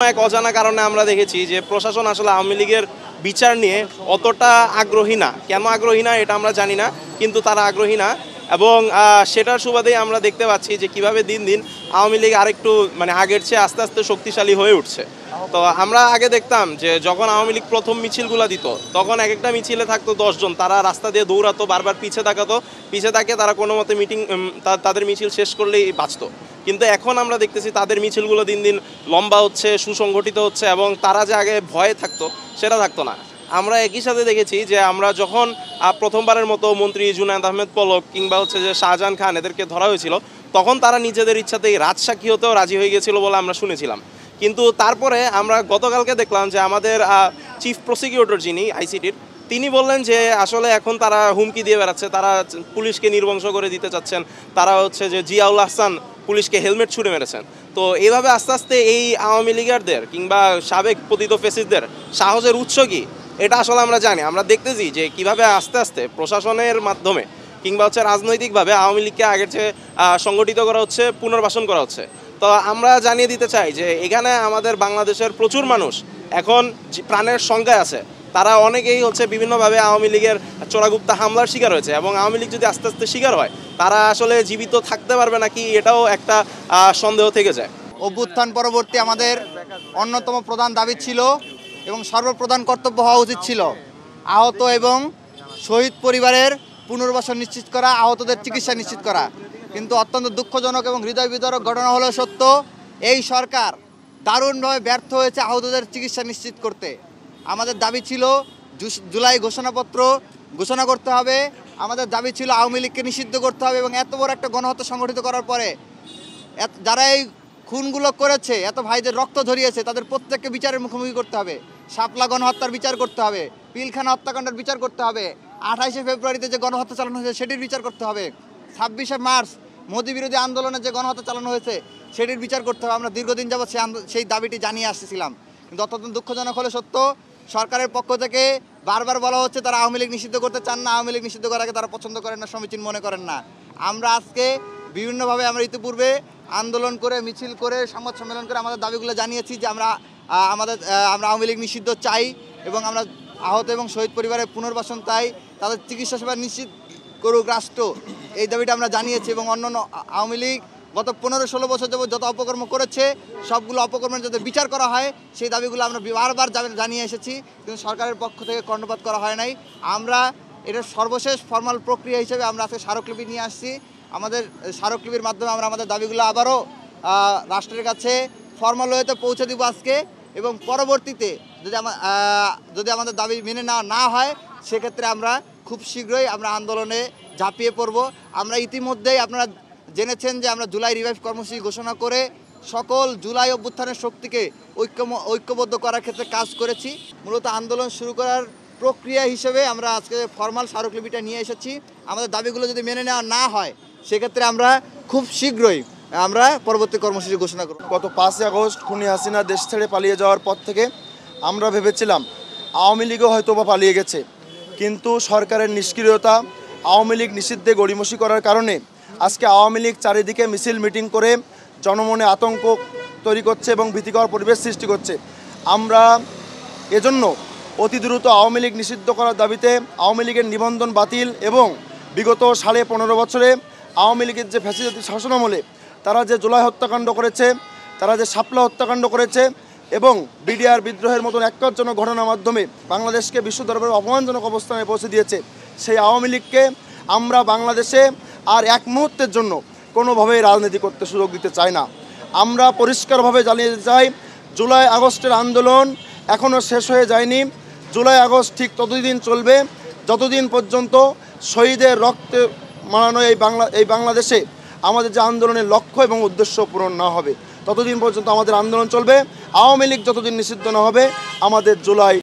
এক অজানা কারণে আমরা দেখেছি যে প্রশাসন আসলে আওয়ামী লীগের বিচার নিয়ে অতটা আগ্রহী না। কেন আগ্রহী না এটা আমরা জানি না, কিন্তু তারা আগ্রহী না। এবং সেটার সুবাদেই আমরা দেখতে পাচ্ছি যে কিভাবে দিন দিন আওয়ামী লীগ আরেকটু আগের চেয়ে আস্তে আস্তে শক্তিশালী হয়ে উঠছে। তো আমরা আগে দেখতাম যে যখন আওয়ামী লীগ প্রথম মিছিলগুলো দিত তখন এক একটা মিছিলে থাকতো 10 জন, তারা রাস্তা দিয়ে দৌড়াতো, বারবার পিছে তাকাতো, পিছে তাকে তারা কোনো মতে তাদের মিছিল শেষ করলেই বাঁচতো। কিন্তু এখন আমরা দেখতেছি তাদের মিছিলগুলো দিন দিন লম্বা হচ্ছে, সুসংগঠিত হচ্ছে, এবং তারা যে আগে ভয়ে থাকতো সেটা থাকতো না। আমরা একই সাথে দেখেছি যে আমরা যখন প্রথমবারের মতো মন্ত্রী জুনায়েদ আহমেদ পলক কিংবা যে শাহজাহান খান এদেরকে ধরা হয়েছিল, তখন তারা নিজেদের ইচ্ছাতেই রাজসাক্ষী হতেও রাজি হয়ে গেছিল বলে আমরা শুনেছিলাম। কিন্তু তারপরে আমরা গতকালকে দেখলাম যে আমাদের চিফ প্রসিকিউটর যিনি আইসিটির, তিনি বললেন যে আসলে এখন তারা হুমকি দিয়ে বেড়াচ্ছে, তারা পুলিশকে নির্বংশ করে দিতে চাচ্ছেন, তারা যে জিয়াউল আহসান পুলিশকে হেলমেট ছুড়ে মেরেছেন। তো এইভাবে আস্তে আস্তে এই আওয়ামী লীগারদের কিংবা সাবেক পতিত ফেসিসদের সাহসের উৎস কি এটা আসলে আমরা জানি। আমরা দেখতেছি যে কিভাবে আস্তে আস্তে প্রশাসনের মাধ্যমে কিংবা রাজনৈতিকভাবে আওয়ামী লীগকে আগের চেয়ে সংগঠিত করা হচ্ছে, পুনর্বাসন করা হচ্ছে। তো আমরা জানিয়ে দিতে চাই যে এখানে আমাদের বাংলাদেশের প্রচুর মানুষ এখন প্রাণের সংখ্যায় আছে। তারা অনেকেই বিভিন্নভাবে আওয়ামী লীগের চোরাগুপ্তা হামলার শিকার হয়েছে, এবং আওয়ামী লীগ যদি আস্তে আস্তে শিকার হয় তারা আসলে জীবিত থাকতে পারবে নাকি এটাও একটা সন্দেহ থেকে যায়। অভ্যুত্থান পরবর্তী আমাদের অন্যতম প্রধান দাবি ছিল এবং সর্বপ্রধান কর্তব্য হওয়া উচিত ছিল আহত এবং শহীদ পরিবারের পুনর্বাসন নিশ্চিত করা, আহতদের চিকিৎসা নিশ্চিত করা। কিন্তু অত্যন্ত দুঃখজনক এবং হৃদয় বিদারক ঘটনা হলো সত্য, এই সরকার দারুণভাবে ব্যর্থ হয়েছে আহতদের চিকিৎসা নিশ্চিত করতে। আমাদের দাবি ছিল জুলাই ঘোষণাপত্র ঘোষণা করতে হবে, আমাদের দাবি ছিল আওয়ামী লীগকে নিষিদ্ধ করতে হবে, এবং এত বড় একটা গণহত্যা সংগঠিত করার পরে যারা এই খুনগুলো করেছে, এত ভাইদের রক্ত ঝরিয়েছে, তাদের প্রত্যেককে বিচারের মুখোমুখি করতে হবে। শাপলা গণহত্যার বিচার করতে হবে, পিলখানা হত্যাকাণ্ডের বিচার করতে হবে, 28শে ফেব্রুয়ারিতে যে গণহত্যা চালানো হয়েছে সেটির বিচার করতে হবে, 26শে মার্চ মোদি বিরোধী আন্দোলনে যে গণহত্যা চালানো হয়েছে সেটির বিচার করতে হবে। আমরা দীর্ঘদিন যাবৎ সেই দাবিটি জানিয়ে আসতেছিলাম। কিন্তু অত্যন্ত দুঃখজনক হলে সত্য, সরকারের পক্ষ থেকে বারবার বলা হচ্ছে তারা আওয়ামী লীগ নিষিদ্ধ করতে চান না, আওয়ামী লীগ নিষিদ্ধ করাকে তারা পছন্দ করেন না, সমীচীন মনে করেন না। আমরা আজকে বিভিন্নভাবে ইতিপূর্বে আন্দোলন করে, মিছিল করে, সংবাদ সম্মেলন করে আমাদের দাবিগুলো জানিয়েছি যে আমরা আওয়ামী লীগ নিষিদ্ধ চাই, এবং আমরা আহত এবং শহীদ পরিবারের পুনর্বাসন চাই, তাদের চিকিৎসা সেবা নিশ্চিত করুক রাষ্ট্র, এই দাবিটা আমরা জানিয়েছি। এবং অন্যান্য আওয়ামী লীগ গত 15-16 বছর যাবত যত অপকর্ম করেছে সবগুলো অপকর্মের যাতে বিচার করা হয় সেই দাবিগুলো আমরা বারবার জানিয়ে এসেছি, কিন্তু সরকারের পক্ষ থেকে কর্ণপাত করা হয় নাই। আমরা এটার সর্বশেষ ফর্মাল প্রক্রিয়া হিসেবে আমরা আজকে স্মারকলিপি নিয়ে আসছি। আমাদের স্মারকলিপির মাধ্যমে আমরা আমাদের দাবিগুলো আবারও রাষ্ট্রের কাছে ফর্মাল ওয়েতে পৌঁছে দিব আজকে, এবং পরবর্তীতে যদি আমাদের দাবি মেনে না হয় সেক্ষেত্রে আমরা খুব শীঘ্রই আমরা আন্দোলনে ঝাঁপিয়ে পড়ব। আমরা ইতিমধ্যেই আপনারা জেনেছেন যে আমরা জুলাই রিভাইভ কর্মসূচি ঘোষণা করে সকল জুলাই অভ্যুত্থানের শক্তিকে ঐক্যবদ্ধ করার ক্ষেত্রে কাজ করেছি। মূলত আন্দোলন শুরু করার প্রক্রিয়া হিসেবে আমরা আজকে ফর্মাল স্মারকলিপিটা নিয়ে এসেছি। আমাদের দাবিগুলো যদি মেনে নেওয়া না হয় সেক্ষেত্রে আমরা খুব শীঘ্রই আমরা পরবর্তী কর্মসূচি ঘোষণা করব। গত 5 আগস্ট খুনি হাসিনা দেশ ছেড়ে পালিয়ে যাওয়ার পর থেকে আমরা ভেবেছিলাম আওয়ামী লীগও হয়তো বা পালিয়ে গেছে, কিন্তু সরকারের নিষ্ক্রিয়তা, আওয়ামী লীগ নিষিদ্ধে গড়িমসি করার কারণে আজকে আওয়ামী লীগ চারিদিকে মিছিল মিটিং করে জনমনে আতঙ্ক তৈরি করছে এবং ভীতিকর পরিবেশ সৃষ্টি করছে। আমরা এজন্য অতি দ্রুত আওয়ামী লীগ নিষিদ্ধ করার দাবিতে আওয়ামী লীগের নিবন্ধন বাতিল এবং বিগত 15.5 বছরে আওয়ামী লীগের যে ফ্যাসিস্ট শাসনামলে তারা যে জুলাই হত্যাকাণ্ড করেছে, তারা যে শাপলা হত্যাকাণ্ড করেছে এবং বিডিআর বিদ্রোহের মতন একজনক ঘটনার মাধ্যমে বাংলাদেশকে বিশ্ব দরবারে অপমানজনক অবস্থানে পৌঁছে দিয়েছে, সেই আওয়ামী লীগকে আমরা বাংলাদেশে আর এক মুহূর্তের জন্য কোনোভাবেই রাজনীতি করতে সুযোগ দিতে চাই না। আমরা পরিষ্কারভাবে জানিয়ে দিতে চাই, জুলাই আগস্টের আন্দোলন এখনও শেষ হয়ে যায়নি। জুলাই আগস্ট ঠিক ততদিন চলবে যতদিন পর্যন্ত শহীদের রক্তে মানানো এই বাংলাদেশে আমাদের যে আন্দোলনের লক্ষ্য এবং উদ্দেশ্য পূরণ না হবে ততদিন পর্যন্ত আমাদের আন্দোলন চলবে। আওয়ামী লীগ যতদিন নিষিদ্ধ না হবে আমাদের জুলাই